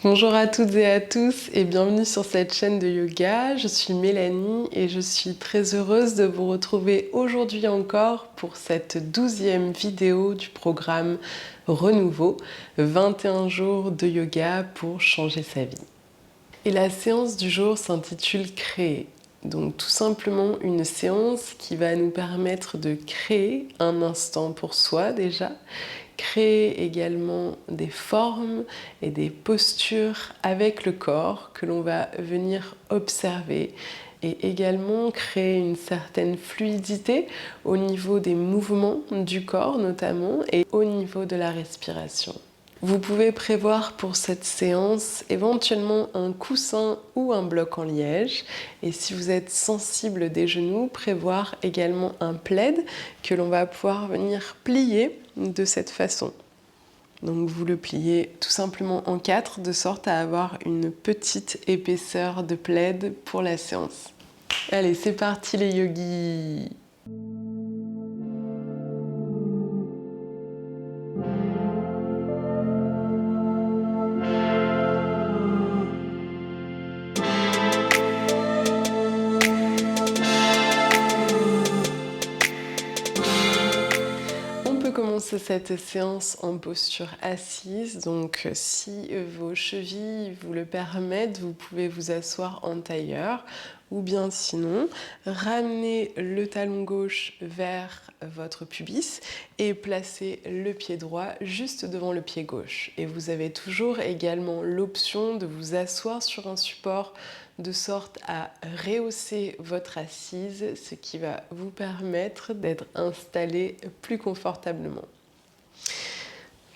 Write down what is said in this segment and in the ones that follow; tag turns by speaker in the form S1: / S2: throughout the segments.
S1: Bonjour à toutes et à tous et bienvenue sur cette chaîne de yoga. Je suis Mélanie et je suis très heureuse de vous retrouver aujourd'hui encore pour cette 12e vidéo du programme Renouveau, 21 jours de yoga pour changer sa vie. Et la séance du jour s'intitule Créer. Donc tout simplement une séance qui va nous permettre de créer un instant pour soi déjà, créer également des formes et des postures avec le corps que l'on va venir observer et également créer une certaine fluidité au niveau des mouvements du corps notamment et au niveau de la respiration. Vous pouvez prévoir pour cette séance éventuellement un coussin ou un bloc en liège et si vous êtes sensible des genoux, prévoir également un plaid que l'on va pouvoir venir plier de cette façon. Donc vous le pliez tout simplement en 4 de sorte à avoir une petite épaisseur de plaid pour la séance. Allez, c'est parti les yogis! Commencer cette séance en posture assise, donc si vos chevilles vous le permettent, vous pouvez vous asseoir en tailleur ou bien sinon ramener le talon gauche vers votre pubis et placer le pied droit juste devant le pied gauche. Et vous avez toujours également l'option de vous asseoir sur un support de sorte à rehausser votre assise, ce qui va vous permettre d'être installé plus confortablement.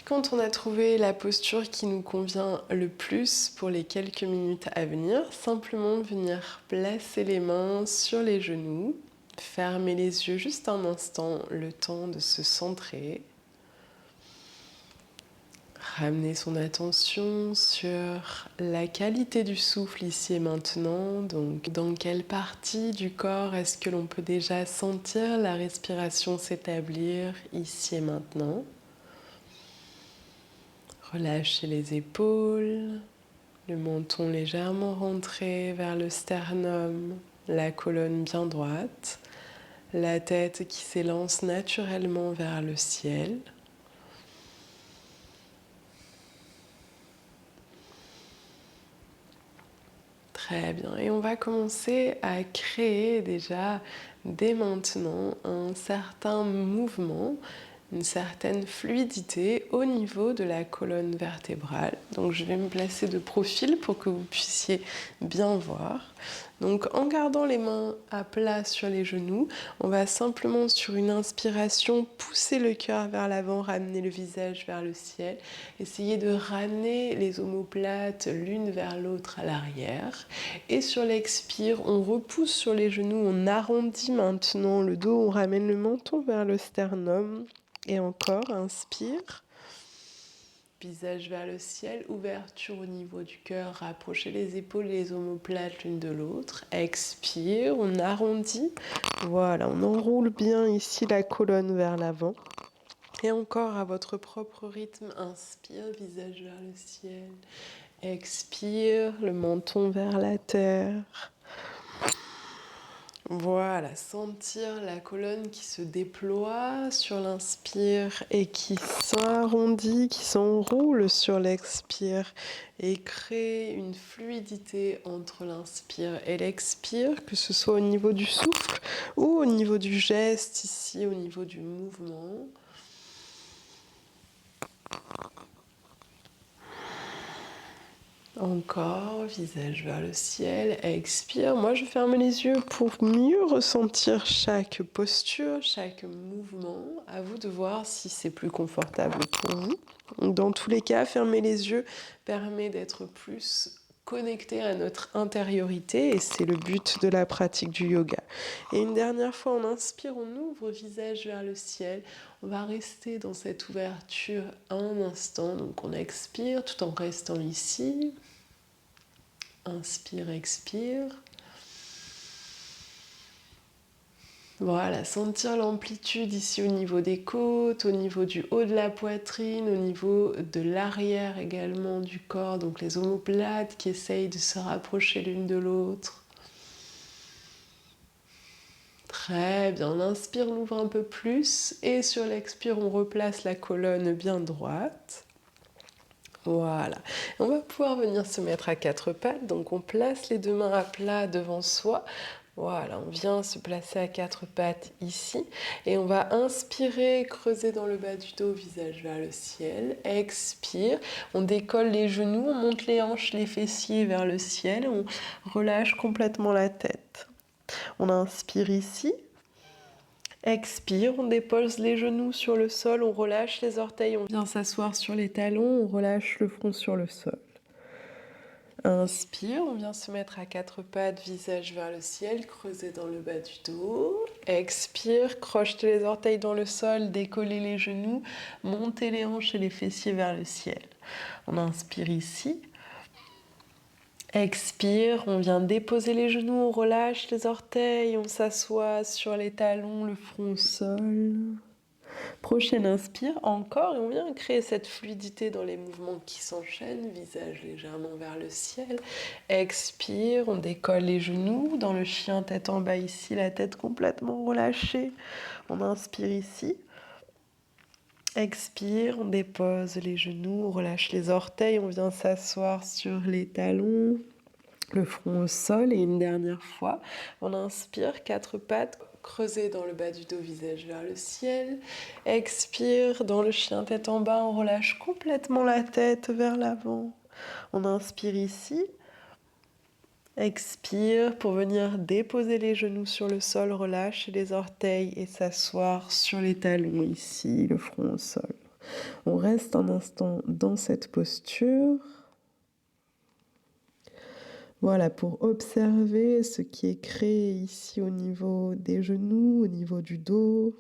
S1: Quand on a trouvé la posture qui nous convient le plus pour les quelques minutes à venir, simplement venir placer les mains sur les genoux, fermer les yeux juste un instant, le temps de se centrer. Ramener son attention sur la qualité du souffle ici et maintenant. Donc, dans quelle partie du corps est-ce que l'on peut déjà sentir la respiration s'établir ici et maintenant? Relâchez les épaules, le menton légèrement rentré vers le sternum, la colonne bien droite, la tête qui s'élance naturellement vers le ciel. Très bien, et on va commencer à créer déjà dès maintenant un certain mouvement, une certaine fluidité au niveau de la colonne vertébrale. Donc je vais me placer de profil pour que vous puissiez bien voir. Donc en gardant les mains à plat sur les genoux, on va simplement sur une inspiration pousser le cœur vers l'avant, ramener le visage vers le ciel, essayer de ramener les omoplates l'une vers l'autre à l'arrière. Et sur l'expire, on repousse sur les genoux, on arrondit maintenant le dos, on ramène le menton vers le sternum. Et encore, inspire. Visage vers le ciel, ouverture au niveau du cœur, rapprochez les épaules et les omoplates l'une de l'autre. Expire, on arrondit. Voilà, on enroule bien ici la colonne vers l'avant. Et encore à votre propre rythme, inspire, visage vers le ciel. Expire, le menton vers la terre. Voilà, sentir la colonne qui se déploie sur l'inspire et qui s'arrondit, qui s'enroule sur l'expire et crée une fluidité entre l'inspire et l'expire, que ce soit au niveau du souffle ou au niveau du geste, ici au niveau du mouvement. Encore, visage vers le ciel, expire. Moi, je ferme les yeux pour mieux ressentir chaque posture, chaque mouvement. À vous de voir si c'est plus confortable pour vous. Dans tous les cas, fermer les yeux permet d'être plus connecté à notre intériorité et c'est le but de la pratique du yoga. Et une dernière fois, on inspire, on ouvre visage vers le ciel. On va rester dans cette ouverture un instant. Donc on expire tout en restant ici. Inspire, expire. Voilà, sentir l'amplitude ici au niveau des côtes, au niveau du haut de la poitrine, au niveau de l'arrière également du corps, donc les omoplates qui essayent de se rapprocher l'une de l'autre. Très bien, on inspire, on ouvre un peu plus et sur l'expire, on replace la colonne bien droite. Voilà, on va pouvoir venir se mettre à quatre pattes, donc on place les deux mains à plat devant soi. Voilà, on vient se placer à quatre pattes ici et on va inspirer, creuser dans le bas du dos, visage vers le ciel. Expire, on décolle les genoux, on monte les hanches, les fessiers vers le ciel, on relâche complètement la tête. On inspire ici. Expire, on dépose les genoux sur le sol, on relâche les orteils, on vient s'asseoir sur les talons, on relâche le front sur le sol. Inspire, on vient se mettre à quatre pattes, visage vers le ciel, creuser dans le bas du dos. Expire, crochetez les orteils dans le sol, décollez les genoux, montez les hanches et les fessiers vers le ciel. On inspire ici. Expire, on vient déposer les genoux, on relâche les orteils, on s'assoit sur les talons, le front au sol. Prochaine inspire, encore, et on vient créer cette fluidité dans les mouvements qui s'enchaînent, visage légèrement vers le ciel. Expire, on décolle les genoux, dans le chien, tête en bas ici, la tête complètement relâchée. On inspire ici. Expire, on dépose les genoux, on relâche les orteils, on vient s'asseoir sur les talons, le front au sol, et une dernière fois, on inspire, quatre pattes, creuser dans le bas du dos, visage vers le ciel. Expire, dans le chien, tête en bas, on relâche complètement la tête vers l'avant. On inspire ici. Expire pour venir déposer les genoux sur le sol, relâche les orteils et s'asseoir sur les talons ici, le front au sol. On reste un instant dans cette posture. Voilà, pour observer ce qui est créé ici au niveau des genoux, au niveau du dos,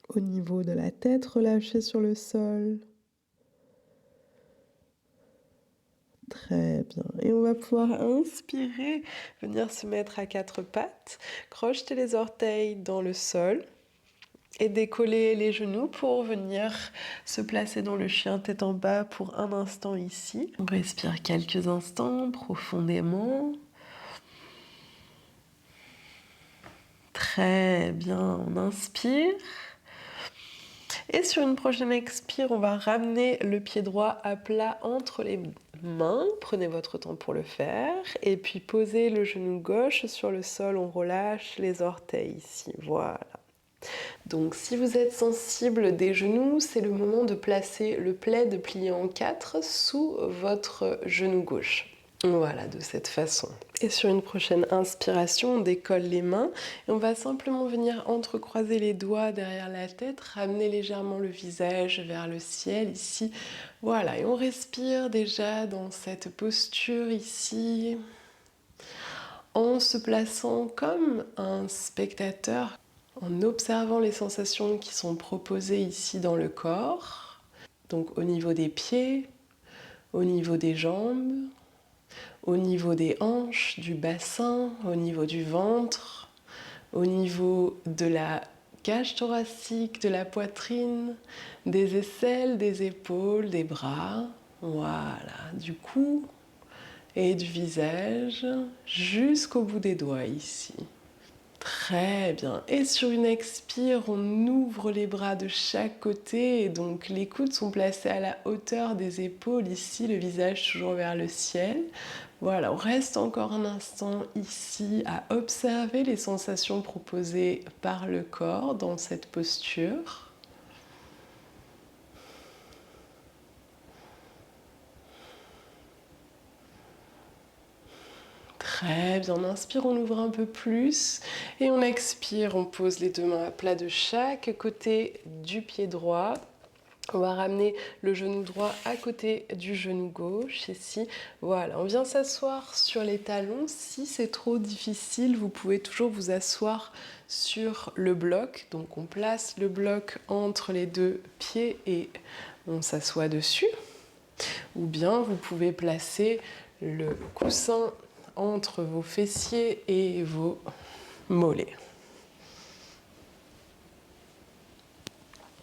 S1: au niveau de la tête relâchée sur le sol. Très bien. Et on va pouvoir inspirer, venir se mettre à quatre pattes, crocheter les orteils dans le sol et décoller les genoux pour venir se placer dans le chien tête en bas pour un instant ici. On respire quelques instants profondément. Très bien, on inspire. Et sur une prochaine expire, on va ramener le pied droit à plat entre les mains. Prenez votre temps pour le faire. Et puis posez le genou gauche sur le sol, on relâche les orteils ici. Voilà. Donc si vous êtes sensible des genoux, c'est le moment de placer le plaid plié en quatre sous votre genou gauche. Voilà, de cette façon. Et sur une prochaine inspiration, on décolle les mains et on va simplement venir entrecroiser les doigts derrière la tête, ramener légèrement le visage vers le ciel ici. Voilà, et on respire déjà dans cette posture ici, en se plaçant comme un spectateur, en observant les sensations qui sont proposées ici dans le corps, donc au niveau des pieds, au niveau des jambes, au niveau des hanches, du bassin, au niveau du ventre, au niveau de la cage thoracique, de la poitrine, des aisselles, des épaules, des bras, voilà, du cou et du visage jusqu'au bout des doigts ici. Très bien. Et sur une expire, on ouvre les bras de chaque côté et donc les coudes sont placés à la hauteur des épaules ici, le visage toujours vers le ciel. Voilà, on reste encore un instant ici à observer les sensations proposées par le corps dans cette posture. Très bien, on inspire, on ouvre un peu plus et on expire, on pose les deux mains à plat de chaque côté du pied droit. On va ramener le genou droit à côté du genou gauche ici. Voilà, on vient s'asseoir sur les talons. Si c'est trop difficile, vous pouvez toujours vous asseoir sur le bloc. Donc on place le bloc entre les deux pieds et on s'assoit dessus. Ou bien vous pouvez placer le coussin entre vos fessiers et vos mollets.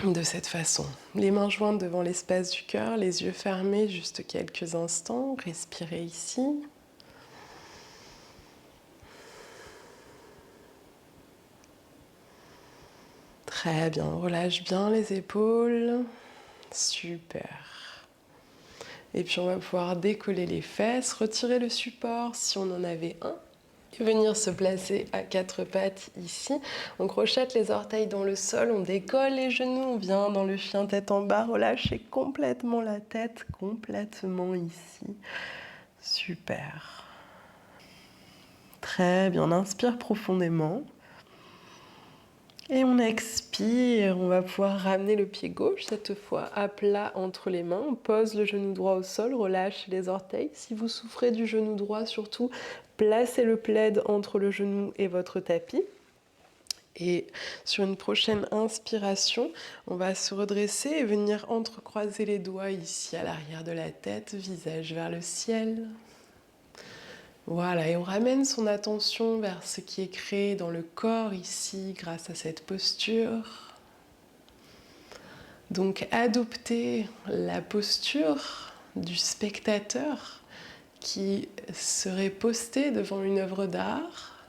S1: de cette façon. Les mains jointes devant l'espace du cœur, les yeux fermés juste quelques instants. Respirez ici. Très bien, relâche bien les épaules. Super. Et puis on va pouvoir décoller les fesses, retirer le support si on en avait un. Et venir se placer à quatre pattes ici. On crochette les orteils dans le sol, on décolle les genoux, on vient dans le chien tête en bas, relâchez complètement la tête, complètement ici. Super. Très bien, on inspire profondément. Et on expire, on va pouvoir ramener le pied gauche cette fois à plat entre les mains. On pose le genou droit au sol, relâche les orteils. Si vous souffrez du genou droit, surtout, placez le plaid entre le genou et votre tapis. Et sur une prochaine inspiration, on va se redresser et venir entrecroiser les doigts ici à l'arrière de la tête, visage vers le ciel. Voilà, et on ramène son attention vers ce qui est créé dans le corps ici grâce à cette posture. Donc adoptez la posture du spectateur qui serait posté devant une œuvre d'art,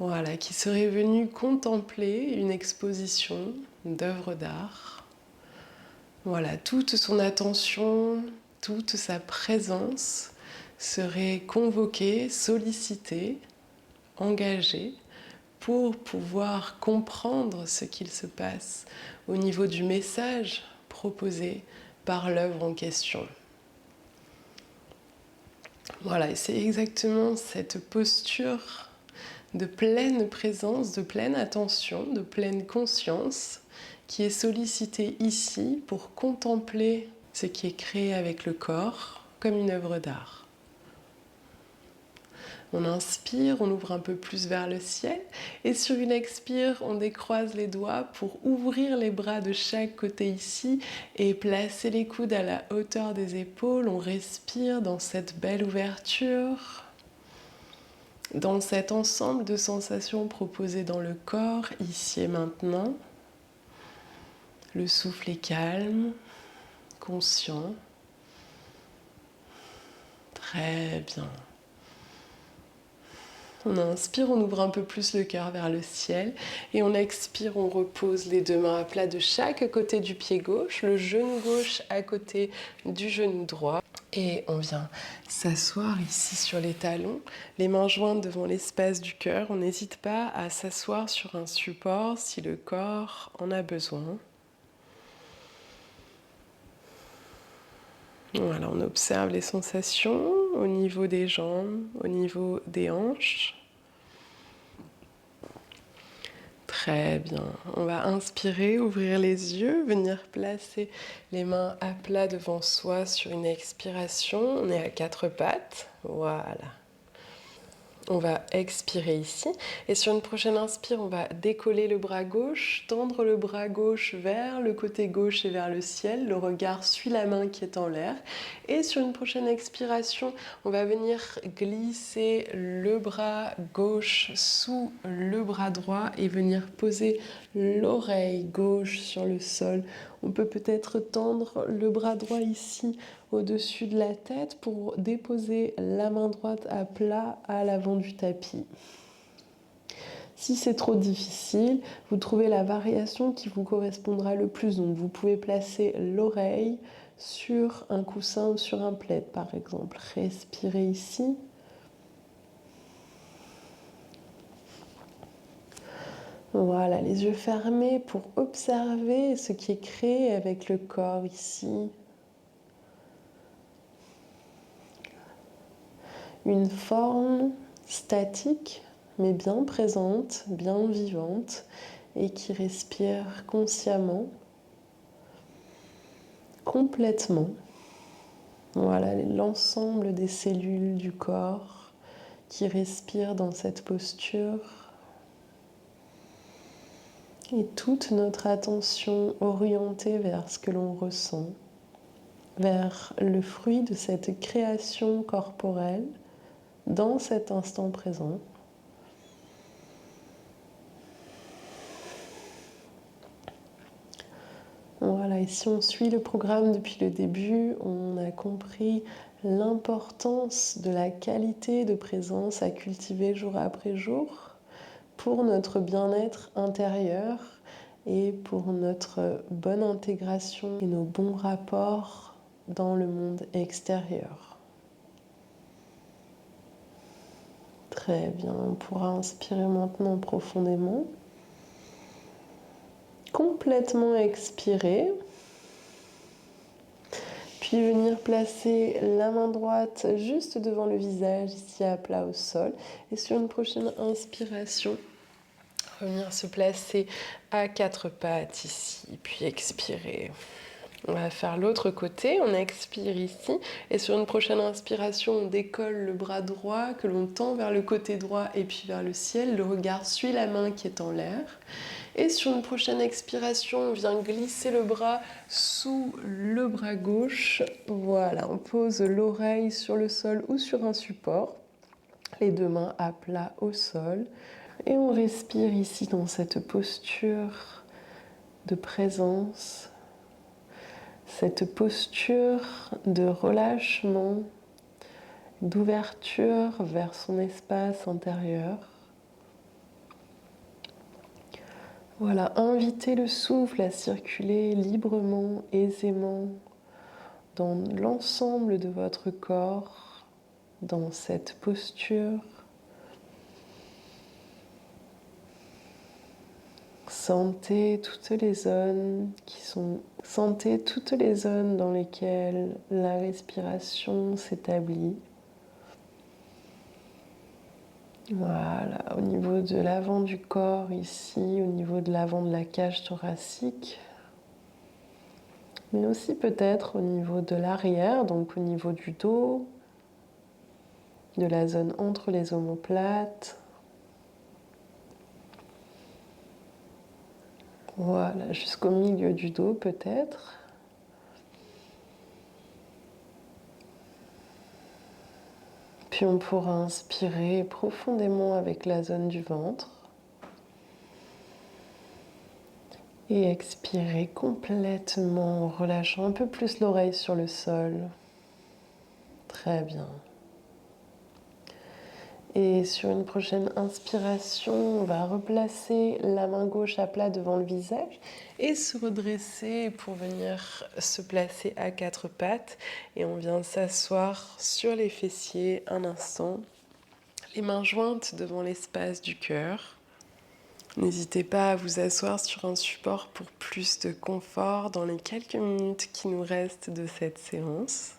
S1: voilà, qui serait venu contempler une exposition d'œuvres d'art. Voilà, toute son attention, toute sa présence serait convoquée, sollicitée, engagée pour pouvoir comprendre ce qu'il se passe au niveau du message proposé par l'œuvre en question. Voilà, et c'est exactement cette posture de pleine présence, de pleine attention, de pleine conscience qui est sollicitée ici pour contempler ce qui est créé avec le corps comme une œuvre d'art. On inspire, on ouvre un peu plus vers le ciel et sur une expire, on décroise les doigts pour ouvrir les bras de chaque côté ici et placer les coudes à la hauteur des épaules. On respire dans cette belle ouverture, dans cet ensemble de sensations proposées dans le corps, ici et maintenant. Le souffle est calme, conscient. Très bien. On inspire, on ouvre un peu plus le cœur vers le ciel et on expire, on repose les deux mains à plat de chaque côté du pied gauche, le genou gauche à côté du genou droit et on vient s'asseoir ici sur les talons, les mains jointes devant l'espace du cœur. On n'hésite pas à s'asseoir sur un support si le corps en a besoin. Voilà, on observe les sensations au niveau des jambes, au niveau des hanches. Très bien. On va inspirer, ouvrir les yeux, venir placer les mains à plat devant soi sur une expiration. On est à quatre pattes. Voilà. On va expirer ici et sur une prochaine inspire, on va décoller le bras gauche, tendre le bras gauche vers le côté gauche et vers le ciel. Le regard suit la main qui est en l'air. Et sur une prochaine expiration, on va venir glisser le bras gauche sous le bras droit et venir poser l'oreille gauche sur le sol. On peut peut-être tendre le bras droit ici au-dessus de la tête pour déposer la main droite à plat à l'avant du tapis. Si c'est trop difficile, vous trouvez la variation qui vous correspondra le plus. Donc vous pouvez placer l'oreille sur un coussin ou sur un plaid par exemple. Respirez ici. Voilà, les yeux fermés pour observer ce qui est créé avec le corps ici. Une forme statique, mais bien présente, bien vivante, et qui respire consciemment, complètement. Voilà, l'ensemble des cellules du corps qui respirent dans cette posture. Et toute notre attention orientée vers ce que l'on ressent, vers le fruit de cette création corporelle dans cet instant présent. Voilà, et si on suit le programme depuis le début, on a compris l'importance de la qualité de présence à cultiver jour après jour pour notre bien-être intérieur et pour notre bonne intégration et nos bons rapports dans le monde extérieur. Très bien, on pourra inspirer maintenant profondément. Complètement expirer. Puis venir placer la main droite juste devant le visage, ici à plat au sol. Et sur une prochaine inspiration, revenir se placer à quatre pattes ici, puis expirer. On va faire l'autre côté, on expire ici, et sur une prochaine inspiration, on décolle le bras droit que l'on tend vers le côté droit et puis vers le ciel. Le regard suit la main qui est en l'air. Et sur une prochaine expiration, on vient glisser le bras sous le bras gauche. Voilà, on pose l'oreille sur le sol ou sur un support. Les deux mains à plat au sol. Et on respire ici dans cette posture de présence. Cette posture de relâchement, d'ouverture vers son espace intérieur. Voilà, invitez le souffle à circuler librement, aisément dans l'ensemble de votre corps, dans cette posture. Sentez toutes les zones dans lesquelles la respiration s'établit. Voilà, au niveau de l'avant du corps ici, au niveau de l'avant de la cage thoracique, mais aussi peut-être au niveau de l'arrière, donc au niveau du dos, de la zone entre les omoplates. Voilà, jusqu'au milieu du dos peut-être. Puis on pourra inspirer profondément avec la zone du ventre. Et expirer complètement en relâchant un peu plus l'oreille sur le sol. Très bien. Et sur une prochaine inspiration, on va replacer la main gauche à plat devant le visage et se redresser pour venir se placer à quatre pattes. Et on vient s'asseoir sur les fessiers un instant, les mains jointes devant l'espace du cœur. N'hésitez pas à vous asseoir sur un support pour plus de confort dans les quelques minutes qui nous restent de cette séance.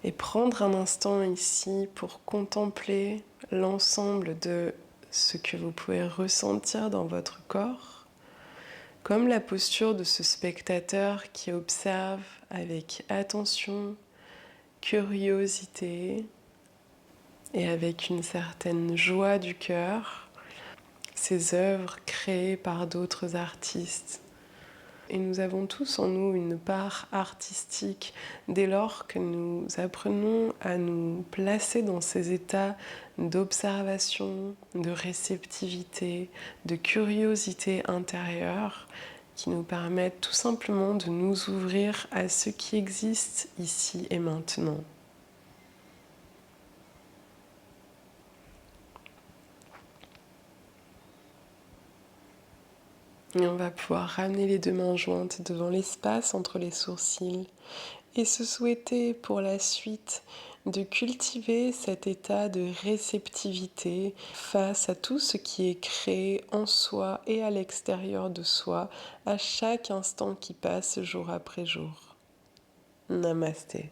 S1: Et prendre un instant ici pour contempler l'ensemble de ce que vous pouvez ressentir dans votre corps, comme la posture de ce spectateur qui observe avec attention, curiosité et avec une certaine joie du cœur ces œuvres créées par d'autres artistes. Et nous avons tous en nous une part artistique dès lors que nous apprenons à nous placer dans ces états d'observation, de réceptivité, de curiosité intérieure qui nous permettent tout simplement de nous ouvrir à ce qui existe ici et maintenant. Et on va pouvoir ramener les deux mains jointes devant l'espace entre les sourcils et se souhaiter pour la suite de cultiver cet état de réceptivité face à tout ce qui est créé en soi et à l'extérieur de soi à chaque instant qui passe jour après jour. Namasté.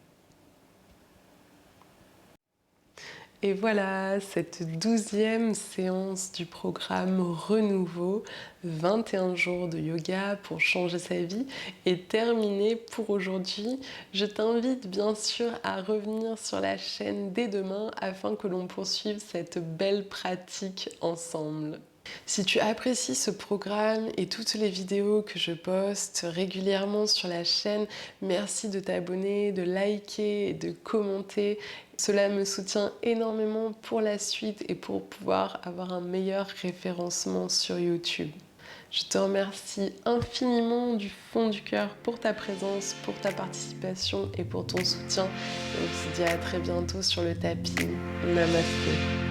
S1: Et voilà, cette 12e séance du programme Renouveau, 21 jours de yoga pour changer sa vie, est terminée pour aujourd'hui. Je t'invite bien sûr à revenir sur la chaîne dès demain afin que l'on poursuive cette belle pratique ensemble. Si tu apprécies ce programme et toutes les vidéos que je poste régulièrement sur la chaîne, merci de t'abonner, de liker et de commenter. Cela me soutient énormément pour la suite et pour pouvoir avoir un meilleur référencement sur YouTube. Je te remercie infiniment du fond du cœur pour ta présence, pour ta participation et pour ton soutien. Et on se dit à très bientôt sur le tapis. Namasté.